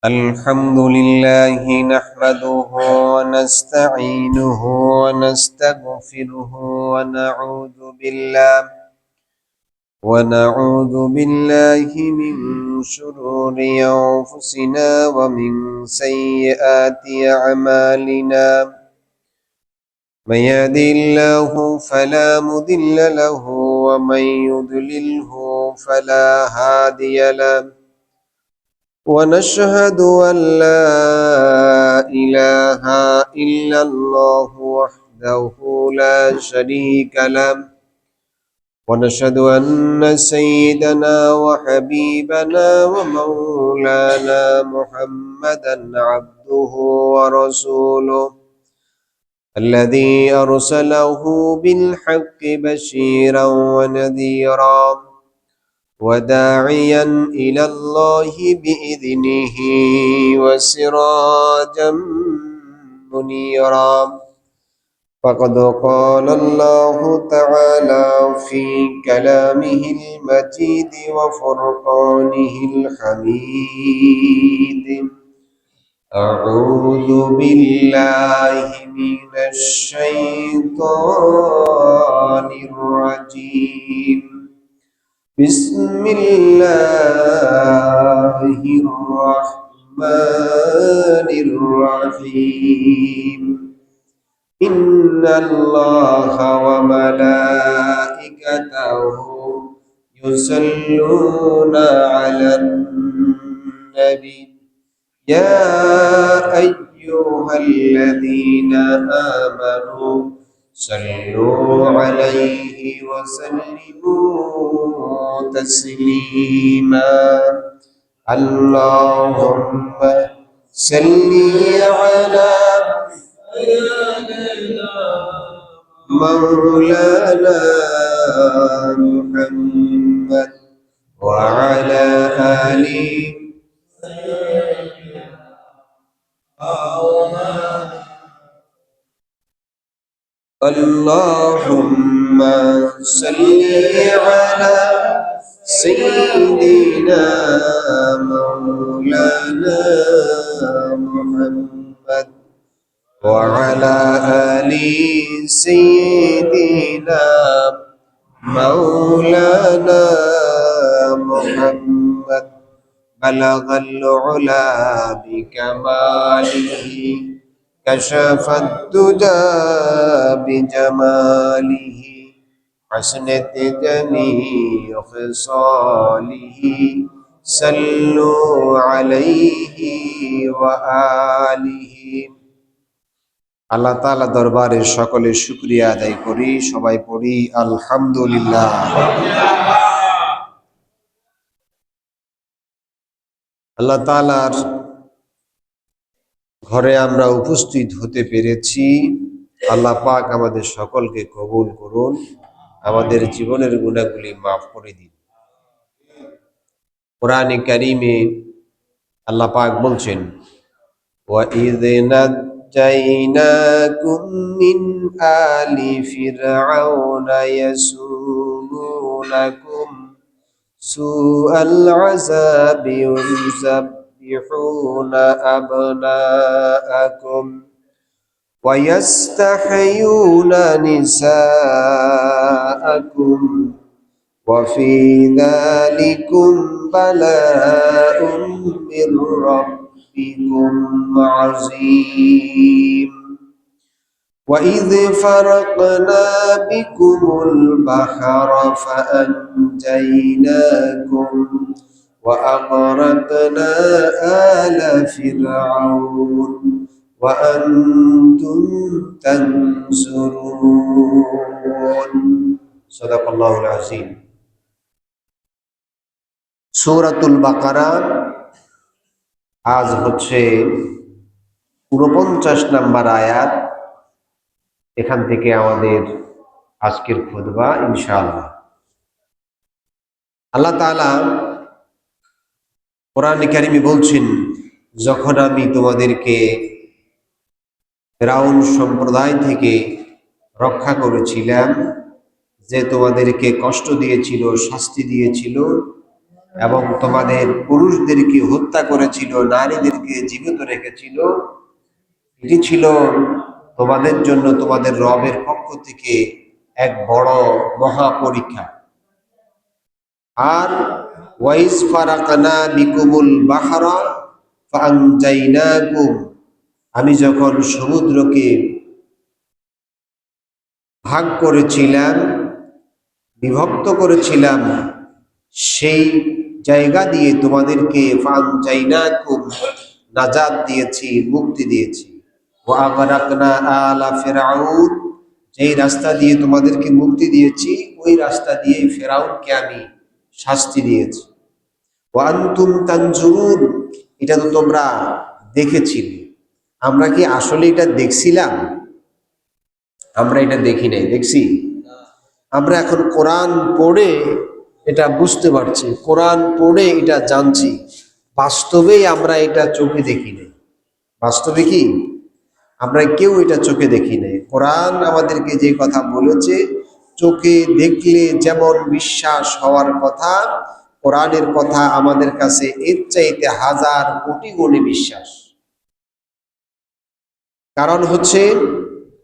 الحمد لله نحمده ونستعينه ونستغفره ونعوذ بالله من شرور أنفسنا ومن سيئات أعمالنا. من يهده الله فلا مضل له ومن يضلله فلا هادي له. ونشهد أن لا إله إلا الله وحده لا شريك له. ونشهد أن سيدنا وحبيبنا ومولانا محمدا عبده ورسوله الذي أرسله بالحق بشيرا ونذيرا وداعيا إلى الله بإذنه وسراجا منيرا. فقد قال الله تعالى في كلامه المجيد وفرقانه الحميد: أعوذ بالله من الشيطان الرجيم. بسم الله الرحمن الرحيم. إن الله وملائكته يصلون على النبي يا أيها الذين آمنوا صلوا عليه وسلموا تسليما. اللهم صل على مولانا محمد وعلى آله. اللهم صل على سيدنا مولانا محمد وعلى آل سيدنا مولانا محمد. بلغ العلا بكماله كشف الدجى بجماله حسنت جميع خصاله. صلوا عليه وآله। আল্লাহ তাআলা দরবারে সকলে শুকরিয়া আদায় করি, সবাই পড়ি আলহামদুলিল্লাহ। আল্লাহ তাআলার ঘরে আমরা উপস্থিত হতে পেরেছি। আল্লাহ পাক আমাদের সকলকে কবুল করুন, আমাদের জীবনের গুনাহগুলি মাফ করে দিন। কোরআনে কারীমে আল্লাহ পাক বলছেন, وَإِذْ نَجَّيْنَاكُمْ مِنْ آلِ فِرْعَوْنَ يَسُومُونَكُمْ سُوءَ الْعَذَابِ يُذَبِّحُونَ أَبْنَاءَكُمْ وَيَسْتَحْيُونَ نِسَاءَكُمْ وَفِي ذَلِكُمْ بَلَاءٌ مِّن رَّبِّكُمْ عَظِيمٌ. وَإِذْ فَرَقْنَا بِكُمُ الْبَحْرَ فَأَنجَيْنَاكُمْ وَأَغْرَقْنَا آلَ فِرْعَوْنَ وَأَنْتُمْ تَنْظُرُونَ। সাদাকাল্লাহুল আযীম। সূরাতুল বাকারা আজ হচ্ছে ৪৯ নম্বর আয়াত। এখান থেকে আমাদের আজকের খুতবা ইনশাআল্লাহ। আল্লাহ তাআলা কোরআনে কারীমে বলছেন, যখন আমি তোমাদেরকে ফিরআউন সম্প্রদায় থেকে রক্ষা করেছিলাম, যে তোমাদেরকে কষ্ট দিয়েছিল, শাস্তি দিয়েছিল, এবং তোমাদের পুরুষদেরকে হত্যা করেছিল, নারীদেরকে জীবিত রেখেছিল। এটি ছিল তোমাদের জন্য তোমাদের রবের পক্ষ থেকে এক বড় মহা পরীক্ষা। আর ওয়াইজ ফারাকনা বিকুমুল বাহরা ফাআনজাইনাকুম, আমি যখন সমুদ্রকে ভাগ করেছিলাম, বিভক্ত করেছিলাম, সেই জায়গা দিয়ে তোমাদেরকে ফাআনজাইনাকুম নাজাত দিয়েছি, মুক্তি দিয়েছি। ওয়া আগরাকনা আলা ফিরআউন, যেই রাস্তা দিয়ে তোমাদেরকে মুক্তি দিয়েছি ওই রাস্তা দিয়ে ফেরাউনকে আমি শাস্তি দিয়েছি। ওয়া আনতুম তানজুরুন, এটা তো তোমরা দেখেছিলে। আমরা কি আসলে এটা দেখছিলাম? আমরা এটা দেখি নাই, দেখছি? আমরা এখন কোরআন পড়ে এটা বুঝতে পারছি, কোরআন পড়ে এটা জানছি। বাস্তবেই আমরা এটা চোখে দেখি নাই। বাস্তবে কি আমরা কেউ এটা চোখে দেখি নাই। কোরআন আমাদেরকে যে কথা বলেছে, চোখে দেখলে যেমন বিশ্বাস হওয়ার কথা, কোরআনের কথা আমাদের কাছে এর চাইতে হাজার কোটি গুণে বিশ্বাস। কারণ হচ্ছে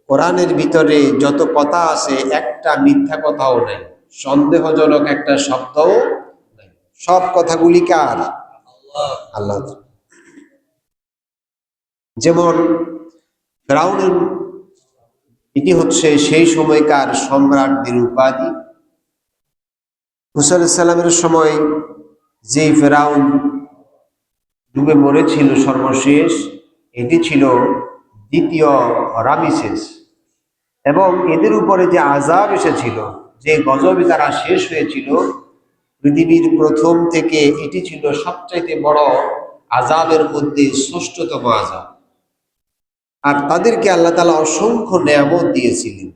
কোরআনের ভিতরে যত কথা আছে একটা মিথ্যা কথাও নেই, সন্দেহজনক একটা শব্দও নেই। সব কথাগুলি কার? আল্লাহ। যেমন ফেরাউনের, এটি হচ্ছে সেই সময়কার সম্রাটদের উপাধি। মুসা আলাইহিস সালামের সময় যে ফেরাউন ডুবে মরেছিল সর্বশেষ, এটি ছিল দ্বিতীয় রামিসেস। এবং এদের উপরে যে আযাব এসেছিল, যে গজবে তারা শেষ হয়েছিল, পৃথিবীর প্রথম থেকে এটি ছিল সবচাইতে বড় আযাবের মধ্যে ষষ্ঠতম আযাব। আর তাদেরকে আল্লাহ তাআলা অসংখ্য নেয়ামত দিয়েছিলেন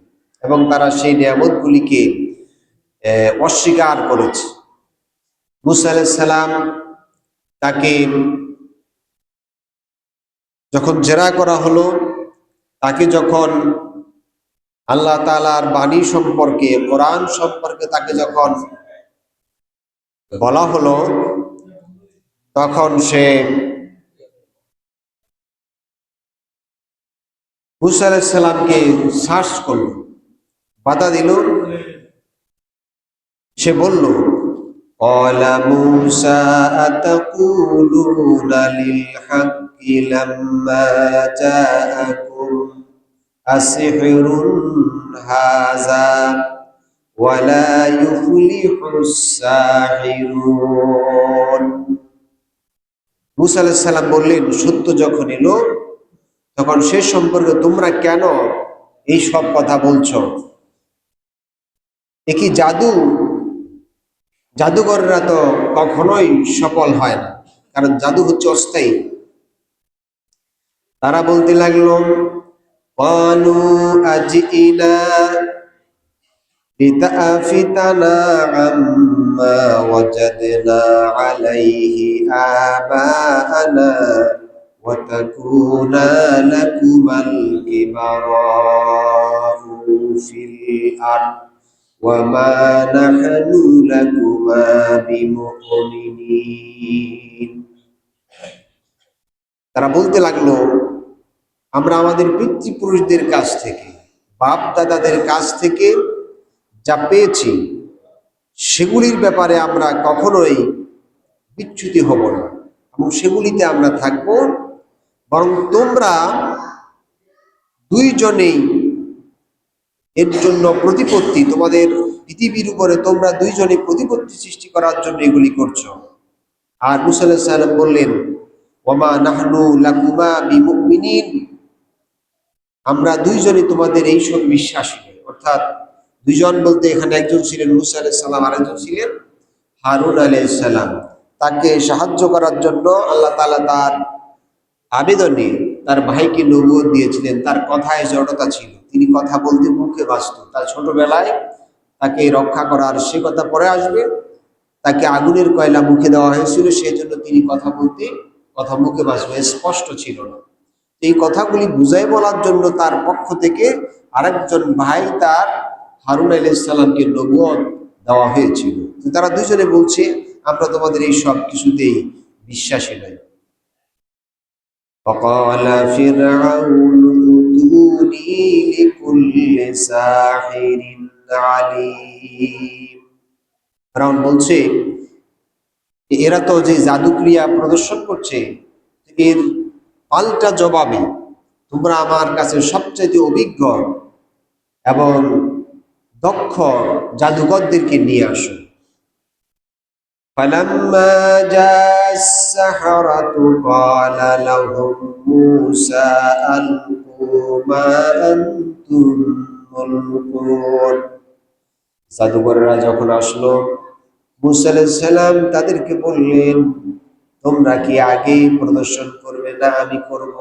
এবং তারা সেই নেয়ামতগুলিকে অস্বীকার করেছে। মুসা আলাইহিস সালাম তাকে যখন জেরা করা হলো, তাকে যখন আল্লাহ তাআলার বাণী সম্পর্কে, কোরআন সম্পর্কে তাকে যখন বলা হলো, তখন সে মুসা আলাইহিস সালামকে সার্চ করল, বাধা দিল। সে বলল, ক্বালা মূসা আতাকুলুনা লিল হাক্কি লাম্মা জাআকুম আসিহরুন হাযা ওয়ালা ইউফলিহুস সাহিরুন। মূসা আলাইহিস সালাম বললেন, সত্য যখন এলো তখন সে সম্পর্কে তোমরা কেন এই সব কথা বলছো? এ কি জাদু? জাদুকররা তো কখনোই সফল হয় না, কারণ জাদু হচ্ছে অস্থায়ী। তারা বলতে লাগলো, ক্বালু আজিনা লিতাফিতানা আম্মা ওয়াজাদনা আলাইহি আবানা ওয়া তাকুনা লাকুমাল কিবারু ফিল আরদ ওয়া মা নাহনু লাকুমা বিমুমিনিন। তারা বলতে লাগলো, আমরা আমাদের পিতৃপুরুষদের কাছ থেকে, বাপ দাদাদের কাছ থেকে যা পেয়েছি সেগুলির ব্যাপারে আমরা কখনোই বিচ্যুতি হব না এবং সেগুলিতে আমরা থাকব। বরং তোমরা দুইজনেই এর জন্য প্রতিপত্তি, তোমাদের পৃথিবীর উপরে তোমরা দুইজনে প্রতিপত্তি সৃষ্টি করার জন্য এগুলি করছো। আর মূসা আলাইহিস সালাম বললেন, ওয়ামা নাহনু লাকুমা বিমুমিনিন, আমরা দুইজনে তোমাদের এই সব বিশ্বাসী নই। অর্থাৎ দুইজন বলতে এখানে একজন ছিলেন মূসা আলাইহিস সালাম, আরেকজন ছিলেন হারুন আলাইহিস সালাম। তাকে সাহায্য করার জন্য আল্লাহ তাআলা তার আবেদনে তার ভাইকে নবুয়ত দিয়েছিলেন। তার কথায় জড়তা ছিল, তিনি কথা বলতে মুখে বাঁচত। তার ছোটবেলায় তাকে রক্ষা করার, সে কথা পরে আসবে, তাকে আগুনের কয়লা মুখে দেওয়া হয়েছিল, সেই জন্য তিনি কথা বলতে, কথা মুখে বাঁচবে, স্পষ্ট ছিল না। এই কথাগুলি বুঝাই বলার জন্য তার পক্ষ থেকে আরেকজন ভাই তার হারুন আলাইহিস সালামকে নবুয়ত দেওয়া হয়েছিল। তারা দুইজনে বলছে, আমরা তোমাদের এই সব কিছুতেই বিশ্বাসী নই। وقال فرعون ائتوني لكل ساحر عليم। ফেরাউন বলছে এরা তো যে জাদুক্রিয়া প্রদর্শন করছে, এর পাল্টা জবাবে তোমরা আমার কাছে সবচেয়ে অভিজ্ঞ এবং দক্ষ জাদুকরদেরকে নিয়ে আসো। فلما جاء السحرة قال لهم موسى ألقوا ما أنتم ملقون। জাদুকররা যখন আসলো, মুসা আলাইহিস সালাম তাদেরকে বললেন, তোমরা কি আগেই প্রদর্শন করবে না আমি করব?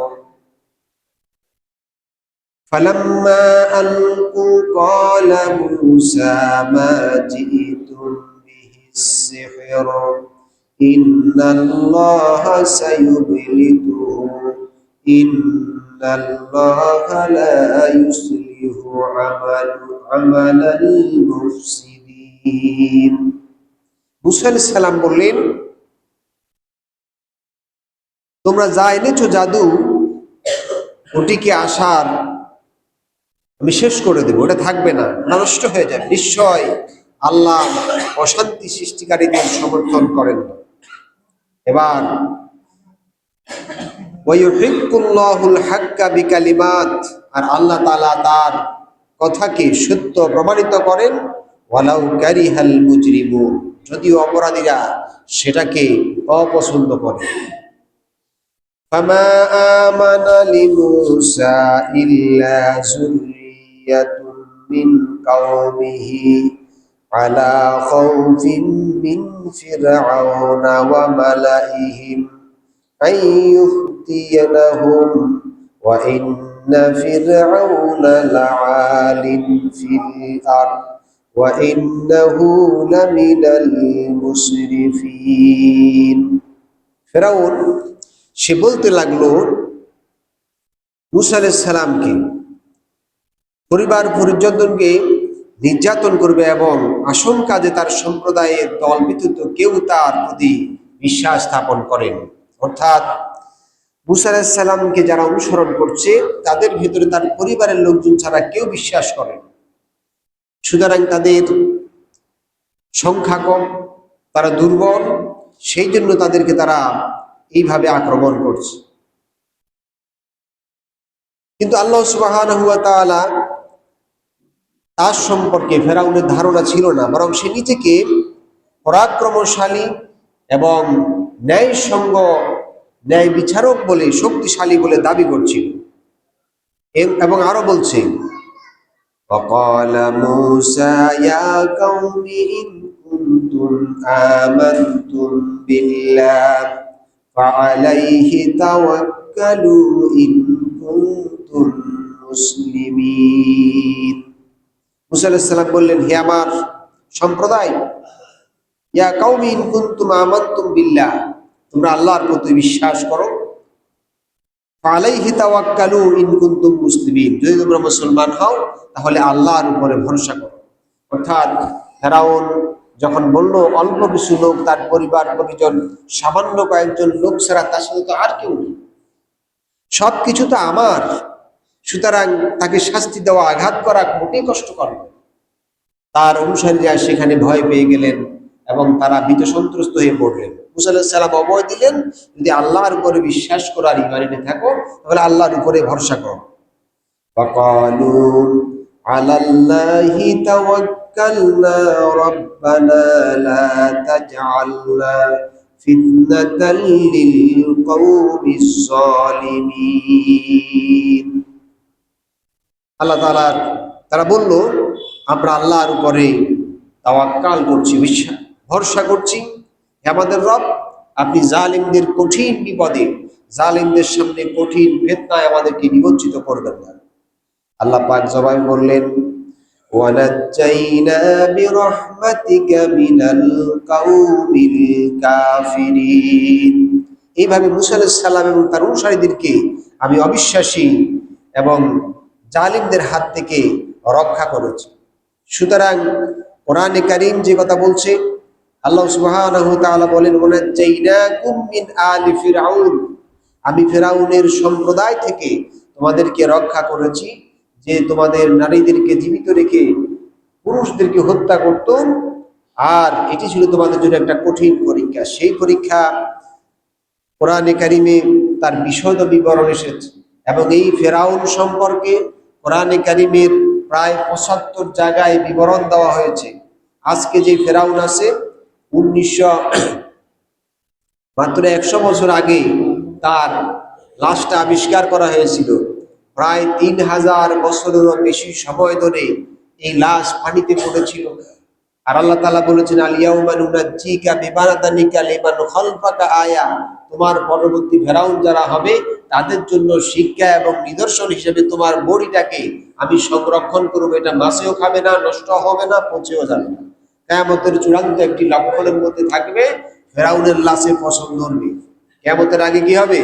فلما ألقوا قال موسى ما جئتم به السحر إن الله سيبلته إن الله لا يصلح عمل المفسدين। মুসা আলাইহিস সালাম বললেন, তোমরা যা এনেছো জাদু, ওটিকে আসার আমি শেষ করে দেব, ওটা থাকবে না, নষ্ট হয়ে যাবে। নিশ্চয় আল্লাহ অশান্তি সৃষ্টিকারীদের সমর্থন করেন না। এবার ওয়ায়ুহিক্কুল্লাহুল হাক্কা বিকালিমাত, আর আল্লাহ তাআলা তার কথাকে সত্য প্রমাণিত করেন। ওয়ালাউ কারিহাল মুজরিমুন, যদিও অপরাধীরা সেটাকে অপছন্দ করে। ফামা আমানা লিমূসা ইল্লা যুররিয়াতুম মিন কওমিহি আলা খাউফিন মিন ফিরআউনা ওয়া মালাইহিম আন ইফতিয়ানাহুম ওয়া ইন্না ফিরআউনা লাআলিন ফিল আরদ ওয়া ইন্নাহু লামিনাল মুসরিফিন। ফিরআউন সে বলতে লাগলো মুসা আলাইহিস সালামকে, পরিবার পরিজনকে নির্যাতন করবে এবং আশঙ্কা যে তার সম্প্রদায়ের দল ব্যতীত কেউ তার প্রতি বিশ্বাস স্থাপন করেন। অর্থাৎ মুসা আলাইহিস সালামকে যারা অনুসরণ করছে তাদের ভিতরে তার পরিবারের লোকজন ছাড়া কেউ বিশ্বাস করেন। সুতরাং তাদের সংখ্যা কম, তারা দুর্বল, সেই জন্য তাদেরকে তারা এইভাবে আক্রমণ করছে। কিন্তু আল্লাহ সুবহানাহু ওয়া তাআলা তার সম্পর্কে ফেরাউনের ধারণা ছিল না, বরং সে নিজেকে পরাক্রমশালী এবং ন্যায়সঙ্গ ন্যায় বিচারক বলে, শক্তিশালী বলে দাবি করছিল। এবং আরো বলছে, وقال موسى يا قوم إن كنتم آمنتم بالله فعليه توكلوا إن كنتم মুসলিমিন। মুসা আলাইহিস সালাম বললেন, হে আমার সম্প্রদায়, ইয়া কাউমি ইন কুনতুম আমানতুম বিল্লাহ, তোমরা আল্লাহর প্রতি বিশ্বাস করো। ফালাইহি তাওয়াক্কালু ইন কুনতুম মুসলিমিন, যদি তোমরা মুসলমান হও তাহলে আল্লাহর উপরে ভরসা করো। অর্থাৎ ফেরাউন যখন বলল অল্প কিছু লোক, তার পরিবার পরিজন, সামান্য কয়েকজন লোক ছাড়া তার সাথে তো আর কেউ নেই, সবকিছু তো আমার, সুতরাং তাকে শাস্তি দেওয়া, আঘাত করা মোটেই কষ্টকর নয়। তার অনুসারীরা সেখানে ভয় পেয়ে গেলেন এবং তারা ভীত সন্ত্রস্ত হয়ে পড়লেন। মুসা আলাইহিস সালাম অভয় দিলেন, যদি আল্লাহর উপরে বিশ্বাস করো আর ঈমান এনে থাকো তাহলে আল্লাহর উপরে ভরসা করো। ফাকালু আলাল্লাহি তাওয়াক্কালনা রাব্বানা লা তাজআলনা ফিতনাতাল লিল কওমিজ জালিমিন। আল্লাহ তাআলা, তারা বলল, আমরা আল্লাহর উপরে তাওয়াক্কাল করছি, বিশ্বাস ভরসা করছি, হে আমাদের রব, আপনি জালিমদের কঠিন বিপদে, জালিমদের সামনে কঠিন ফিতনায় আমাদেরকে নিমজ্জিত করবেন না। আল্লাহ পাক জবাবে বললেন, ওয়ানাজ্জাইনা বিরহমাতিকা মিনাল কাওমিল কাফিরিন। এইভাবে মুসা আলাইহিস সালাম এবং তার অনুসারীদেরকে আমি অবিশ্বাসী এবং জালিমদের হাত থেকে রক্ষা করেছি। সুতরাং কোরআনে কারীম যে কথা বলছে, আল্লাহ সুবহানাহু ওয়া তাআলা বলেন, ওয়ানাজ্জাইনাকুম মিন আলি ফিরআউন, আমি ফিরআউনের সম্প্রদায় থেকে তোমাদেরকে রক্ষা করেছি, যে তোমাদের নারীদেরকে জীবিত রেখে পুরুষদেরকে হত্যা করত। আর এটি ছিল তোমাদের জন্য একটা কঠিন পরীক্ষা। সেই পরীক্ষা কোরআনে কারিমে তার বিশদ বিবরণ এসেছে, এবং এই ফেরাউন সম্পর্কে কোরআনে কারিমের প্রায় ৭৫ জায়গায় বিবরণ দেওয়া হয়েছে। আজকে যে ফেরাউন আছে, ১০০ বছর আগে তার লাশটা আবিষ্কার করা হয়েছিল। প্রায় ৩,০০০ বছরেরও বেশি সময় ধরে এই লাশ পানিতে পড়েছিল। আর আল্লাহ তাআলা বলেছেন, আল-ইয়াউমা নুনাজ্জিকা বিবাদানিকা লিমান খালফাকা আয়া, তোমার পরবর্তী ফেরাউন যারা হবে তাদের জন্য শিক্ষা এবং নিদর্শন হিসেবে তোমার বডিটাকে আমি সংরক্ষণ করব। এটা মাছেও খাবে না, নষ্ট হবে না, পচেও যাবে না। কিয়ামতের চূড়ান্ত একটি লক্ষণের মধ্যে থাকবে ফেরাউনের লাশে ফসল ধরবে। কিয়ামতের আগে কি হবে?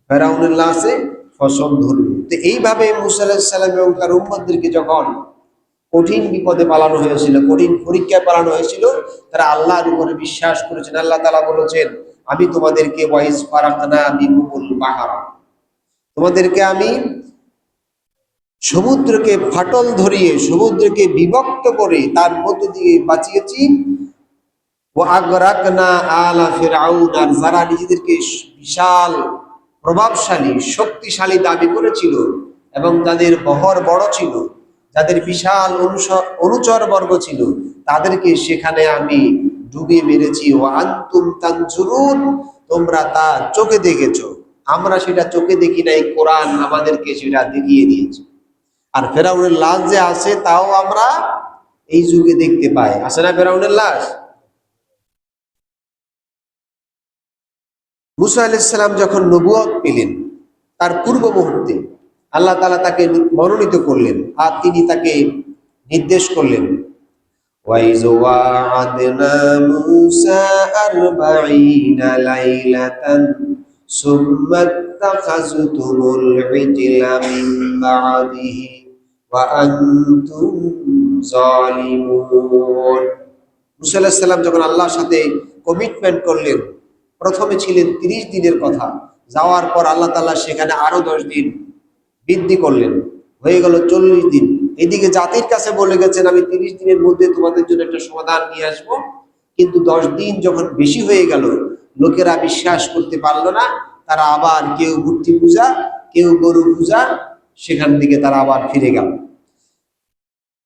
ফেরাউনের লাশে ফসল ধরবে। তো এইভাবে মুসা আলাইহিস সালাম এবং তার উম্মতদেরকে যখন কঠিন বিপদে পালানো হয়েছিল, কঠিন পরীক্ষায় পালানো হয়েছিল, তারা আল্লাহর উপরে বিশ্বাস করেছেন। আল্লাহ তাআলা বলেছেন, আমি তোমাদেরকে ওয়াইজ ফারাকনা বিকুমুল বাহারা, তোমাদেরকে আমি সমুদ্রকে ফাটল ধরিয়ে, সমুদ্রকে বিভক্ত করে তার মধ্য দিয়ে বাঁচিয়েছি। ও আগরাকনা আলা ফিরআউন, আর যারা নিজেদেরকে বিশাল প্রভাবশালী শক্তিশালী দাবি করেছিল এবং যাদের বহর বড় ছিল, যাদের বিশাল অনুচর বর্গ ছিল, তাদেরকে সেখানে আমি ডুবিয়ে মেরেছি। ও আনতুম তানজুরুন, তোমরা তা চোখে দেখেছো, আমরা সেটা চোখে দেখি নাই, কোরআন আমাদেরকে সেটা দেখিয়ে দিয়েছে। আর ফেরাউনের লাশ যে আছে তাও আমরা এই যুগে দেখতে পাই, আছে না ফেরাউনের লাশ? মুসা আলাইহিস সালাম যখন নবুয়ত পেলেন, তার পূর্ব মুহূর্তে আল্লাহ তাআলা তাকে মনোনীত করলেন, আর তিনি তাকে নির্দেশ করলেন, ওয়াইজ ওয়া'আদনা মূসা ৪০ লাইলাতান সুম্মা ইত্তাখাযতুমুল ইজলা মিন বা'দিহি ওয়া আনতুম যালিমুন। মুসা আলাইহিস সালাম যখন আল্লাহর সাথে কমিটমেন্ট করলেন, প্রথমে ছিলেন ৩০ দিনের কথা, যাওয়ার পর আল্লাহ তাআলা সেখানে আরো ১০ দিন বৃদ্ধি করলেন, হয়ে গেল ৪০ দিন। এদিকে জাতির কাছে বলে গেছেন, আমি ৩০ দিনের মধ্যে তোমাদের জন্য একটা সমাধান নিয়ে আসবো। কিন্তু ১০ দিন যখন বেশি হয়ে গেল, লোকেরা বিশ্বাস করতে পারলো না। তারা আবার কেউ মূর্তি পূজা, কেউ গরু পূজা, সেখান থেকে তারা আবার ফিরে গেল।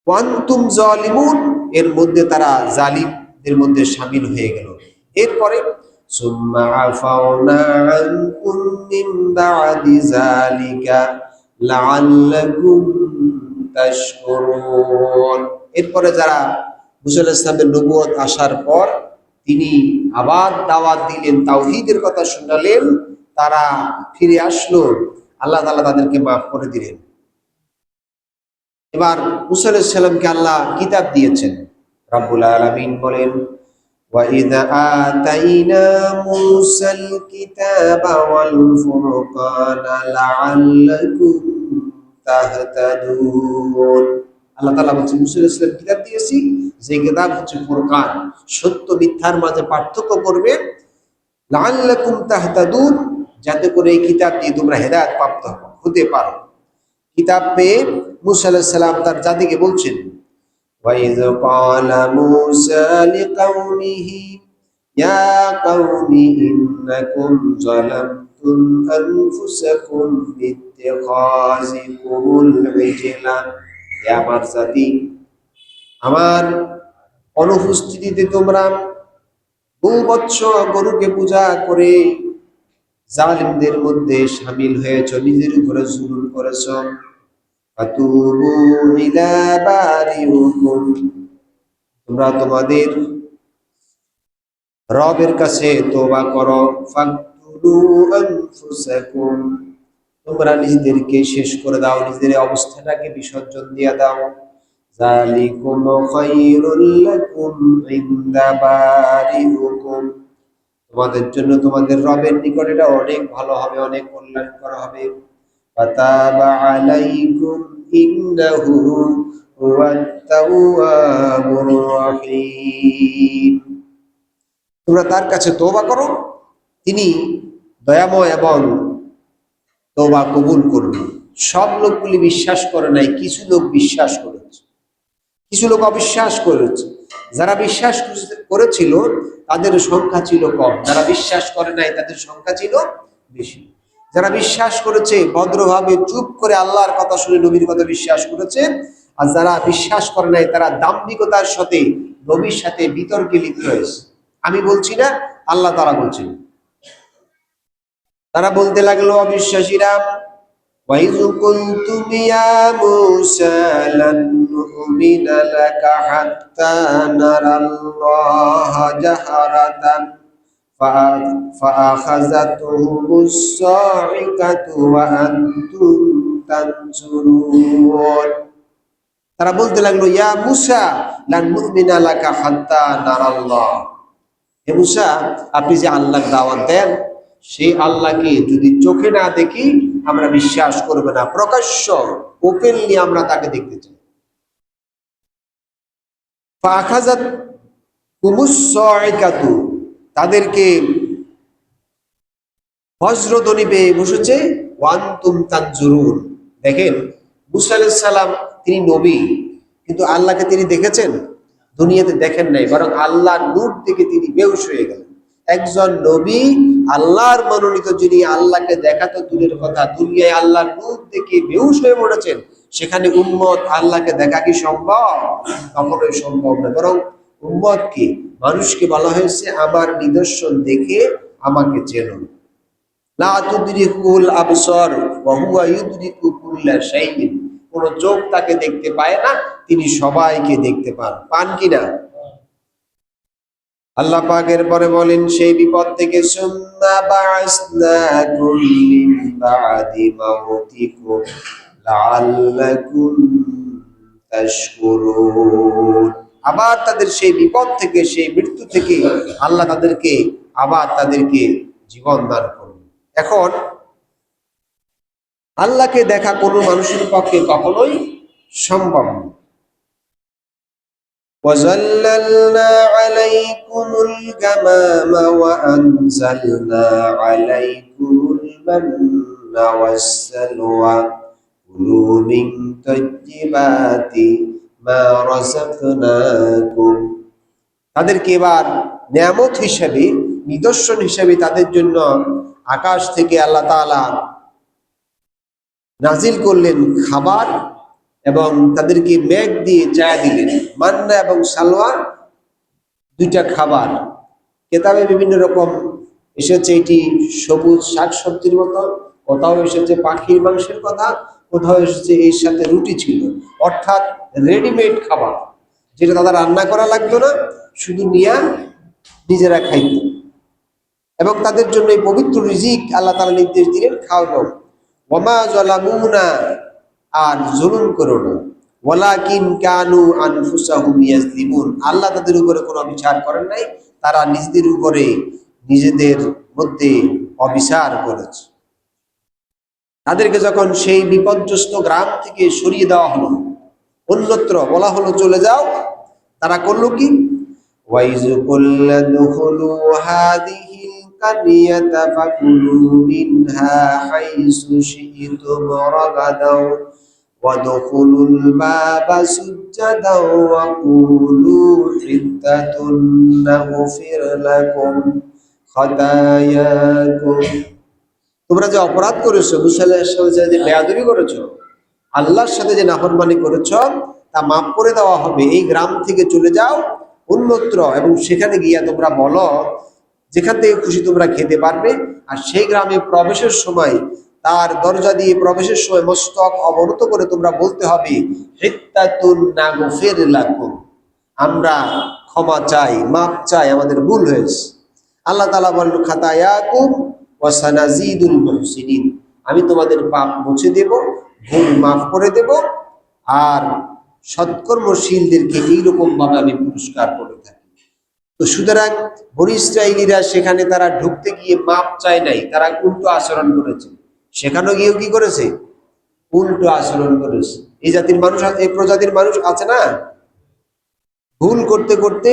ওয়ান্তুম যালিমুন, এর মধ্যে তারা জালিমদের মধ্যে শামিল হয়ে গেল। এরপরে সুম্মা আফাওনা আনকুম মিন বা'দি যালিকা লাআল্লাকুম তাশকুরুন। এরপরে যারা মুসা আলাইহিস সালামের নবুয়ত আসার পর তিনি আবার দাওয়াত দিলেন, তাওহীদের কথা শোনালেন, তারা ফিরে আসলো, আল্লাহ তাআলা তাদেরকে মাফ করে দিলেন। এবার মুসা আলাইহিস সালামকে আল্লাহ কিতাব দিয়েছেন। রব্বুল আলামিন বলেন, وَإِذْ آتَيْنَا مُوسَى الْكِتَابَ وَالْفُرْقَانَ لَعَلَّكُمْ تَهْتَدُونَ। আল্লাহ তাআলা বলছেন, মুসা আলাইহিস সালাম কিতাব দিয়েছি, যে কিতাব হচ্ছে ফুরকান, সত্য মিথ্যার মাঝে পার্থক্য করবে। লাআল্লাকুম তাহতাদুন, যাতে করে এই কিতাব দিয়ে তোমরা হেদায়েত প্রাপ্ত হতে পারো। কিতাব পেয়ে মুসা আলাইহিস সালাম তার জাতিকে বলছেন, وَإِذْ قَالَ مُوسَى لِقَوْمِهِ يَا قَوْمِ إِنَّكُمْ ظَلَمْتُمْ أَنفُسَكُمْ بِاتِّخَاذِكُمُ الْعِجْلَ, হে আমার জাতি, আমার অনুপস্থিতিতে তোমরা বহু বৎসর গরুকে পূজা করে জালিমদের মধ্যে শামিল হয়েছ, নিজের উপরে জুলুম করেছ। ফাতুবু ইলা বারিউকুম, তোমরা তোমাদের রবের কাছে তওবা করো। ফাকতুলু আনফুসাকুম, তোমরা নিজেদেরকে শেষ করে দাও, নিজেদের অবস্থাটাকে বিসর্জন দিয়ে দাও। যালিকুম খায়রুল লাকুম ইনদা বারিউকুম, তোমাদের জন্য তোমাদের রবের নিকট এটা অনেক ভালো হবে, অনেক কল্যাণকর হবে। ফাতাবা আলাইকুম ইন্নাহু হুয়াত তাওয়াবুর রহিম, তোমরা তার কাছে তওবা করো, তিনি দয়াময় এবং তওবা কবুল করবেন। সব লোকগুলি বিশ্বাস করে নাই, কিছু লোক বিশ্বাস করেছে, কিছু লোক অবিশ্বাস করেছে। যারা বিশ্বাস করেছিল তাদের সংখ্যা ছিল কম, যারা বিশ্বাস করে নাই তাদের সংখ্যা ছিল বেশি। যারা বিশ্বাস করেছে ভদ্রভাবে চুপ করে আল্লাহর কথা শুনে নবীর কথা বিশ্বাস করেছে, আর যারা বিশ্বাস করে নাই তারা দাম্ভিকতার সাথে নবীর সাথে বিতর্কে লিপ্ত হয়েছে। আমি বলছি না, আল্লাহ তাআলা বলছেন। তারা বলতে লাগলো অবিশ্বাসীরা, وَإِذْ قُلْتُمْ يَا مُوسَى لَن نُّؤْمِنَ لَكَ حَتَّى نَرَى اللَّهَ جَهْرَةً فَأَخَذَتْهُمُ الصَّاعِقَةُ وَأَنْتُمْ تَنظُرُونَ। তারা বলতে লাগলো, ইয়া মূসা লান নুমিনা লাকা হাত্তা নারাল্লাহ, হে মূসা, আপনি যে আল্লাহর দাওয়াত দেন, সেই আল্লাহকে যদি চোখে না দেখি আমরা বিশ্বাস করব না, প্রকাশ্য ওপেনলি আমরা তাকে দেখতে চাই। ফাখাযাত কুমুস সাইকাতু, তাদেরকে বজ্রধ্বনি পেয়ে বসেছে, ওয়ান্তুম তানজুরুন। দেখেন, মূসা আলাইহিস সালাম তিনি নবী, কিন্তু আল্লাহকে তিনি দেখেছেন? দুনিয়াতে দেখেন নাই, বরং আল্লাহর নূর থেকে তিনি বেহুশ হয়ে গেলেন। একজন নবী, আল্লাহর মনোনীত, যিনি আল্লাহকে দেখা তো দূরের কথা, দুনিয়ায় আল্লাহর নূর দেখে বেহুশ হয়ে পড়েছেন, সেখানে উম্মত আল্লাহকে দেখা কি সম্ভব? কখনোই সম্ভব না। বরং উম্মতকে, মানুষকে বলা হয়েছে আমার নিদর্শন দেখে আমাকে চেনো। লা তুদরিকুল আবসার ওয়া হুয়া ইউদরিকু কুল্লা শাইইন, কোন চোখ তাকে দেখতে পায় না, তিনি সবাইকে দেখতে পান। পান কিনা? আল্লাহ পাক এরপরে বলেন সেই বিপদ থেকে, সুম্মা বা'আসনাকুম মিন বা'দি মাউতিকুম লাআল্লাকুম তাশকুরুন। আবার তাদের সেই বিপদ থেকে, সেই মৃত্যু থেকে আল্লাহ তাদেরকে আবার জীবন দান করবেন। এখন আল্লাহকে দেখা কোনো মানুষের পক্ষে কখনোই সম্ভব নয়। وَظَلَّلْنَا عَلَيْكُمُ الْغَمَامَ وَأَنزَلْنَا عَلَيْكُمُ الْمَنَّ وَالسَّلْوَىٰ كُلُوا مِن طَيِّبَاتِ مَا رَزَقْنَاكُمْ। তাদেরকে এবার নিয়ামত হিসেবে, নিদর্শন হিসেবে তাদের জন্য আকাশ থেকে আল্লাহ তাআলা নাজিল করলেন খাবার, এবং তাদেরকে মেঘ দিয়ে চায়া দিলেন। মান্না এবং সালওয়া দুইটা খাবার। কেতাবে বিভিন্ন রকম এসেছে এটি সবুজ শাকসবজির মতো, কোথাও এসেছে পাখির মাংসের কথা, কোথাও এসেছে এর সাথে রুটি ছিল, অর্থাৎ রেডিমেড খাবার, যেটা তাদের রান্না করা লাগতো না, শুধু নিয়া নিজেরা খাইত। এবং তাদের জন্য এই পবিত্র রিজিক আল্লাহ তাআলা নির্দেশ দিলেন, খাও। ওয়ামা যালামুনা, আর জুলুম করো না, ওয়ালাকিন কানু আনফুসাহুম ইয়াজলিমুন, আল্লাহ তাদের উপরে কোনো বিচার করেন নাই, তারা নিজেদের উপরে নিজেদের মধ্যে অবিচার করেছে। তাদেরকে যখন সেই বিপর্যস্ত গ্রাম থেকে সরিয়ে দেওয়া হলো, অন্যত্র বলা হলো চলে যাও, তারা করলো কি? ওয়াইজ কুল্লা দুখুলু হাদিহিল কারিয়াতা ফাকুলু মিনহা হাইসু শি'তুম রাগাদাও ওয়াদখুলুল বাবা সুজ্জাদাও ওয়া কুলু হিদ্দাতুন নাগফির লাকুম খাতায়াকুম। তোমরা যে অপরাধ করেছো, মুসা আলাইহিস সালামের সাথে যে বেয়াদবি করেছো, আল্লাহর সাথে যে নাফরমানি করেছো, তা মাফ করে দেওয়া হবে। এই গ্রাম থেকে চলে যাও অন্যত্র, এবং সেখানে গিয়া তোমরা বলো, যেখান থেকে খুশি তোমরা খেতে পারবে। আর সেই গ্রামে প্রবেশের সময়, তার দরজা দিয়ে প্রবেশের সময় মস্তক অবনত করে তোমরা বলতে হবে, হিত্তাতুন নাগফির লাকুম, আমরা ক্ষমা চাই, মাপ চাই, আমাদের ভুল হয়েছে। আল্লাহ তাআলা বলেন, খাতায়াকুম ওয়া সানাজিদুল মুহসিনিন, আমি তোমাদের পাপ মুছে দেব, ভুল মাফ করে দেব, আর সৎকর্মশীলদেরকে এইরকম ভাবে আমি পুরস্কার করে থাকি। তো সুতরাং বনী ইসরাঈলীরা সেখানে তারা ঢুকতে গিয়ে মাপ চায় নাই, তারা উল্টো আচরণ করেছে। সেখানে গিয়েও কি করেছে? উল্টো আচরণ করেছে। এই জাতির মানুষ, এই প্রজাতির মানুষ আছে না, ভুল করতে করতে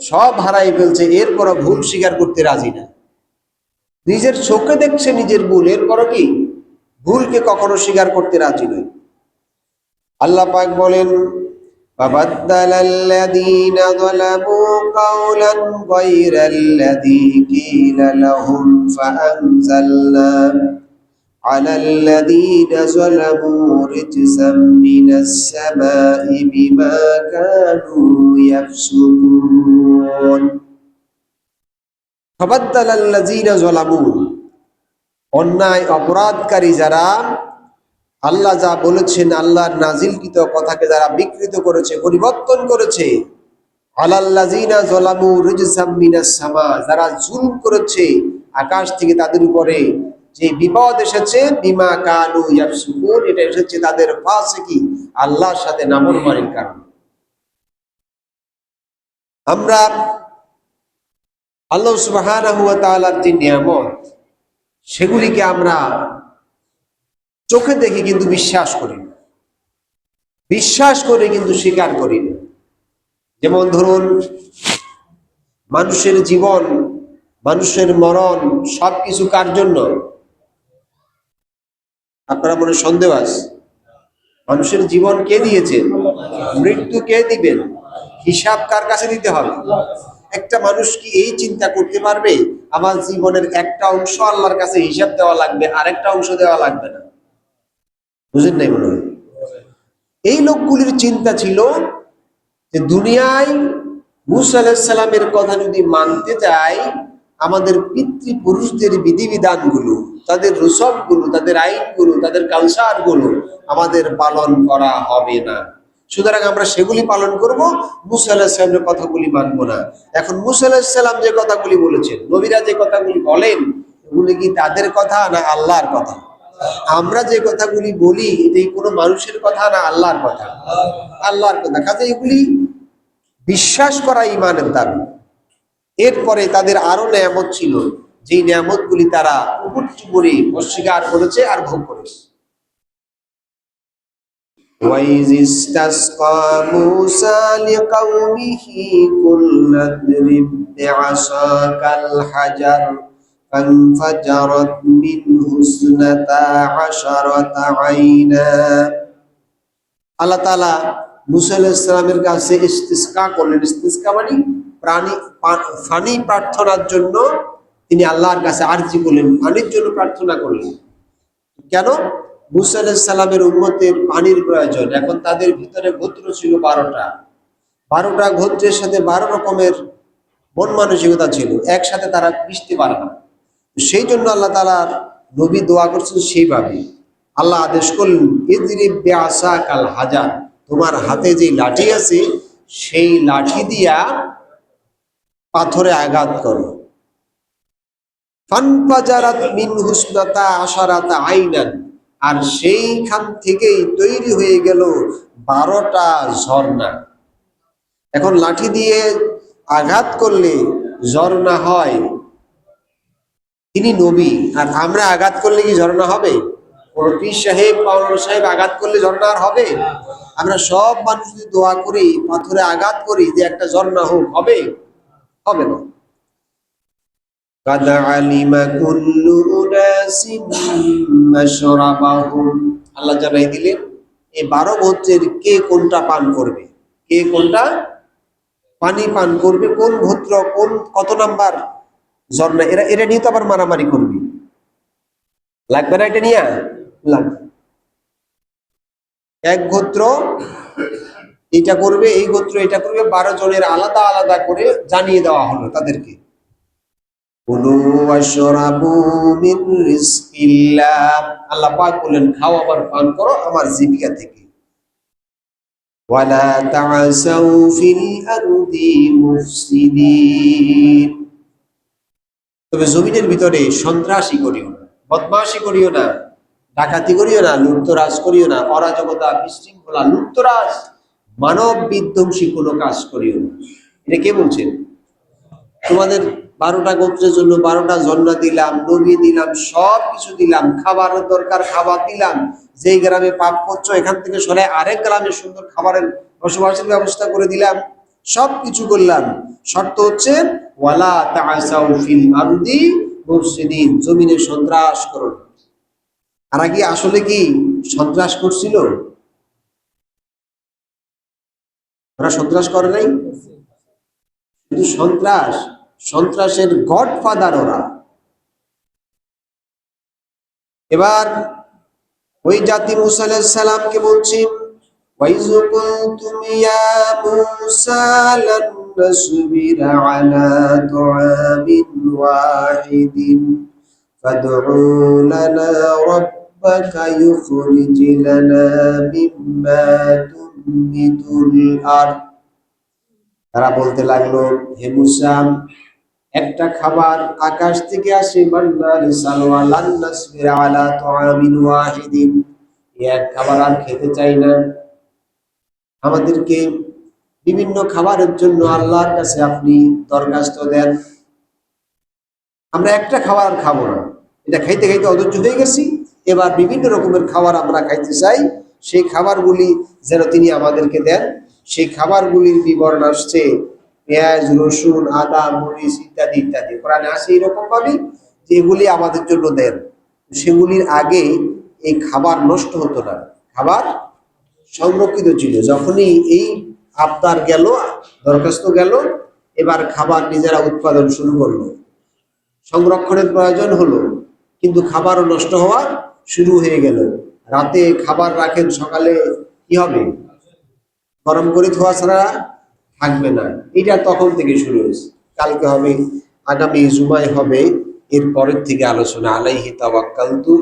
সব হারাই ফেলছে, এরপরও ভুল স্বীকার করতে রাজি না। নিজের চোখে দেখছে নিজের ভুল, এরপরও কি ভুলকে কখনো স্বীকার করতে রাজি নয়। আল্লাহ পাক বলেন, فبدل الذين ظلموا قولا غير الذي قيل لهم فأنزلنا على الذين ظلموا رجزا من السماء بما كانوا يفسقون فبدل الذين ظلموا অন্যায় অপরাধকারী যারা আল্লাহ যা বলেছেন আল্লাহর নাজিলকৃত কথাকে যারা বিকৃত করেছে, পরিবর্তন করেছে, আলাল্লাযিনা যালামু রিজসাম মিনাস সামা, যারা জুলম করেছে আকাশ থেকে তাদের উপরে যে বিপদ এসেছে, বিমা কানু ইয়াফসুকুন, এটা এসেছে তাদের ফাসিকি, আল্লাহর সাথে নাফরমানির কারণে। আমরা আল্লাহ সুবহানাহু ওয়া তাআলার যে নিয়ামত, সেগুলিকে আমরা চোখে দেখি কিন্তু বিশ্বাস করি না, বিশ্বাস করে কিন্তু স্বীকার করি না। যেমন ধরুন, মানুষের জীবন, মানুষের মরণ সবকিছু কার জন্য? আপনারা মনে সন্দেহ আছে? মানুষের জীবন কে দিয়েছেন? মৃত্যু কে দিবেন? হিসাব কার কাছে দিতে হবে? একটা মানুষ কি এই চিন্তা করতে পারবে আমার জীবনের একটা অংশ আল্লাহর কাছে হিসাব দেওয়া লাগবে, আরেকটা অংশ দেওয়া লাগবে না? বুঝেন নাই মনে হয়? এই লোকগুলির চিন্তা ছিল যে দুনিয়ায় মুসা আলাইহিস সালামের কথা যদি মানতে যাই, আমাদের পিতৃপুরুষদের বিধিবিধানগুলো, তাদের রুসবগুলো, তাদের আইনগুলো, তাদের কালচারগুলো আমাদের পালন করা হবে না। সুতরাং আমরা সেগুলি পালন করব, মুসা আলাইহিস সালামের কথাগুলি মানব না। এখন মুসা আলাইহিস সালাম যে কথাগুলি বলেছেন, নবীরা যে কথাগুলি বলেন, এগুলি কি তাদের কথা না আল্লাহর কথা? আমরা যে কথাগুলি বলি এটাই কোনো মানুষের কথা না আল্লাহর কথা? আল্লাহর কথা। কাজে এগুলি বিশ্বাস করা ঈমানের দাবি। এরপরে তাদের আরো নিয়ামত ছিল, যেই নিয়ামতগুলি তারা উপরে অস্বীকার করেছে আর ভোগ করেছে। وَإِذِ اسْتَسْقَى مُوسَى لِقَوْمِهِ قُلْنَا اضْرِب بِّعَصَاكَ الْحَجَرَ فَانفَجَرَتْ مِنْهُ اثْنَتَا عَشْرَةَ عَيْنًا। আল্লাহ তাআলা মুসা আলাইহিস সালামের কাছে ইস্তিসকা করলেন। ইস্তিসকা মানে পানি প্রার্থনার জন্য তিনি আল্লাহর কাছে আরজি করলেন, পানির জন্য প্রার্থনা করলেন। কেন? মুসা আলাইহিস সালামের উম্মতের পানির প্রয়োজন। এখন তাদের ভিতরে গোত্র ছিল 12টা। 12টা গোত্রের সাথে 12 রকমের মন মানসিকতা ছিল, একসাথে তারা মিশতে পারে না। সেই জন্য আল্লাহ তাআলার নবী দোয়া করছেন সেইভাবে। আল্লাহ আদেশ করলেন, ইদরিব বিআসাকাল হাজার, তোমার হাতে যে লাঠি আছে সেই লাঠি দিয়া পাথরে আঘাত করো। ফানফাজারাত মিনহু ইসনাতা আশারাতা আইনান, আর সেইখান থেকেই তৈরি হয়ে গেল 12টা ঝর্ণা। এখন লাঠি দিয়ে আঘাত করলে ঝর্ণা হয়, তিনি নবী, আর আমরা আঘাত করলে কি ঝর্ণা হবে? কোন পীর সাহেব, মাওলানা সাহেব আঘাত করলে ঝর্ণা আর হবে? আমরা সব মানুষ যদি দোয়া করি, পাথরে আঘাত করি যে একটা ঝর্ণা হোক, হবে? হবে না। কাদ আলিমা কুল্লু উনাসিন মাশরাবাহুম, আল্লাহ জানাই দিলেন এই 12 গোত্রের কে কোনটা পান করবে, কে কোনটা পানি পান করবে, কোন গোত্র কোন কত নাম্বার ঝর্ণা, এরা নিয়ে তো আবার মারামারি করবে, লাগবে না? এটা নিয়ে লাগবে। এক গোত্র এটা করবে, এই গোত্র এটা করবে, 12 জনের আলাদা আলাদা করে জানিয়ে দেওয়া হলো তাদেরকে। কুলু ওয়াশরাবু মিন রিজকিল্লাহ, আল্লাহ পাক বলেন খাও আবার পান করো আমার জীবিকা থেকে। ওয়ালা তা'সাউ ফিল আরদি মুফসিদিন, তবে জমিনের ভিতরে সন্ত্রাসী করিও না, বদমাশি করিও না, ডাকাতি করিও না, লুটতরাজ করিও না, অরাজকতা, বিশৃঙ্খলা, লুটতরাজ, মানব বিধ্বংসী কোনো কাজ করিও না। এটা কে বলছেন? তোমাদের 12টা গোত্রের জন্য 12টা ঝর্ণা দিলাম, নবী দিলাম, সব কিছু দিলাম, খাবারের দরকার খাবার দিলাম, যেই গ্রামে পাপ করছো এখান থেকে সরে আরেক গ্রামে সুন্দর খাবারের বসবাসের ব্যবস্থা করে দিলাম, সব কিছু করলাম, শর্ত হচ্ছে ওয়ালা তাআসাউ ফিল আরদি মুফসিদিন, জমিনে সন্ত্রাস করো না। তারা কি আসলে কি সন্ত্রাস করছিল? ওরা সন্ত্রাস করে নাই, কিন্তু সন্ত্রাসের গডফাদার ওরা। এবার ওই জাতি মুসা আলাইহিস সালামকে বলছি, وَإِذْ قُلْتُمْ يَا مُوسَى لَن نَّصْبِرَ عَلَىٰ طَعَامٍ وَاحِدٍ فَادْعُ لَنَا رَبَّكَ يُخْرِجْ لَنَا مِمَّا تُنبِتُ الْأَرْضُ। তারা বলতে লাগলো, হে মুসা, একটা খাবার আকাশ থেকে আসে, মান্না রিসালওয়া, লান নাসবিরা আলা তাআমিন ওয়াহিদিন, এক খাবার আর খেতে চাই না, আমাদেরকে বিভিন্ন খাবারের জন্য আল্লাহর কাছে আপনি দরখাস্ত দেন, আমরা একটা খাবার আর খাবো না, এটা খাইতে খাইতে অধৈর্য হয়ে গেছি, এবার বিভিন্ন রকমের খাবার আমরা খাইতে চাই, সেই খাবারগুলি যেন তিনি আমাদেরকে দেন। সেই খাবারগুলির বিবরণ আসছে পেঁয়াজ, রসুন, আদা, মরিচ ইত্যাদি ইত্যাদি, কোরআনে আসে এরকম ভাবে যে এগুলি আমাদের জন্য দেন। সেগুলির আগে এই খাবার নষ্ট হতো না, খাবার সংরক্ষিত ছিল। যখনই এই আবদার গেল, দরখাস্ত গেল, এবার খাবার নিজেরা উৎপাদন শুরু করলো, সংরক্ষণের প্রয়োজন হলো, কিন্তু খাবারও নষ্ট হওয়া শুরু হয়ে গেল। রাতে খাবার রাখেন, সকালে কি হবে? গরম করে ধোয়া ছাড়া থাকবে না। এটা তখন থেকে শুরু হয়েছে। কালকে হবে, আগামী জুমায় হবে এর পরের থেকে আলোচনা। আলাইহি তাওয়াক্কালতু।